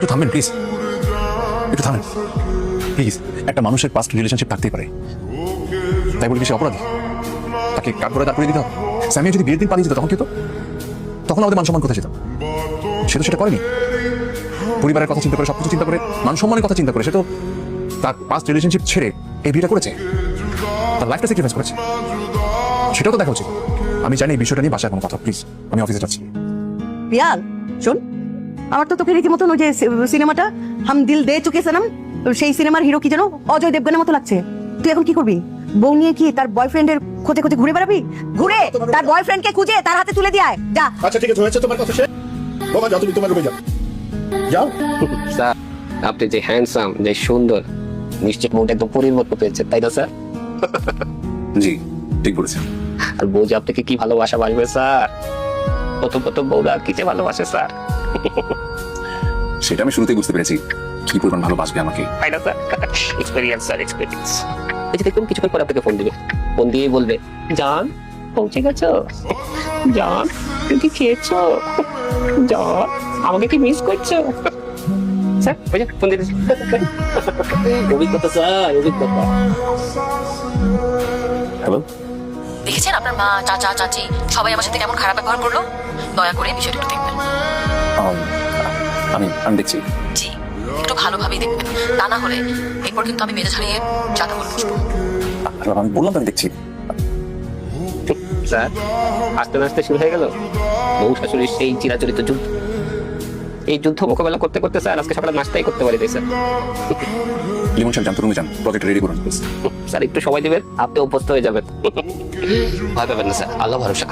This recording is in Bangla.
একটু থামবেন প্লিজ, একটু থামেন প্লিজ। একটা মানুষের পাস্ট রিলেশনশিপ থাকতেই পারে, তাই বলে কি সে অপরাধী? তাকে কাঠ করে দাঁড় করে দিতে হবে? স্যামিও যদি বিয়ের দিন পালিয়ে যেত তখন কি হতো? তখন আমাদের মান সম্মান কোথায় যেত? সে তো সেটা করেনি। পরিবারের কথা চিন্তা করে, সবকিছু চিন্তা করে, মান সম্মানের কথা চিন্তা করে সে তো তার পাস্ট রিলেশনশিপ ছেড়ে এই বিয়েটা করেছে, তার লাইফটা স্যাক্রিফাইস করেছে। সেটাও তো দেখা উচিত। আমি চাই না এই বিষয়টা নিয়ে বাসায় কোনো কথা। প্লিজ, আমি অফিসে যাচ্ছি। রিয়াল শোন, আমার তো তোকে রীতিমতন ওই যে সিনেমাটা হাম দিল দে চুকে সনম, সেই সিনেমার হিরো কি যেন অজয় দেবগনের মতো লাগছে। তুই এখন কি করবি? বউ নিয়ে কি তার বয়ফ্রেন্ডের খোঁজে খোঁজে ঘুরে বেড়াবি? ঘুরে তার বয়ফ্রেন্ডকে খুঁজে তার হাতে তুলে দিয়ে আয়, যা। আচ্ছা ঠিক আছে, হয়েছে তোমার কথা শেষ। বাবা যাও, তুমি তোমার রুমে যাও, যাও। স্যার, আপনি যে হ্যান্ডসাম, যে সুন্দর, নিশ্চয় মনটা একদম পরিবর্তন পেয়েছে, তাই না স্যার? জি, ঠিক বলেছেন। আর বউ যে আপনাকে কি ভালোবাসা বাসবে স্যার, প্রথম প্রথম বউরা কি যে ভালোবাসে স্যার, সেটা আমি শুরুতেই বুঝতে পেরেছি কি পরিমাণ ভালোবাসবে আমাকে। তাই না স্যার? Experience sir, experience. এই যে দেখুন কিছুক্ষণ পর আপনাকে ফোন দিবে, ফোন দিয়ে বলবে, জান পৌঁছে গেছো, জান তুমি কি খেয়েছো, জান আমাকে কি মিস করছো? স্যার ওই যে ফোন দিয়ে অভিজ্ঞতা স্যার, অভিজ্ঞতা। হ্যালো, দেখেছেন আপনার মা, চাচা, চাচি সবাই আমার সাথে কেমন খারাপ ব্যবহার করলো? দয়া করে বিষয়টা একটু দেখবেন। আমি দেখছি। জি, একটু ভালোভাবেই দেখবেন, তা না হলে এরপর কিন্তু আমি মেজাজ হারিয়ে চাঁদা করে বসবো। আমি বললাম তো আমি দেখছি। স্যার আস্তে আস্তে শুরু হয়ে গেল বউ শাশুড়ির সেই চিরাচরিত যুদ্ধ। এই যুদ্ধ মোকাবেলা করতে করতে স্যার আজকে সকালে নাস্তাই করতে পারি স্যার। লিমন সাহেব, জানতে রুমে যান, প্রজেক্ট রেডি করুন প্লিজ। স্যার একটু সময় দিবেন, আপনি অভ্যস্ত হয়ে যাবেন। ভয় পাবেন না স্যার, আল্লাহ ভরসা।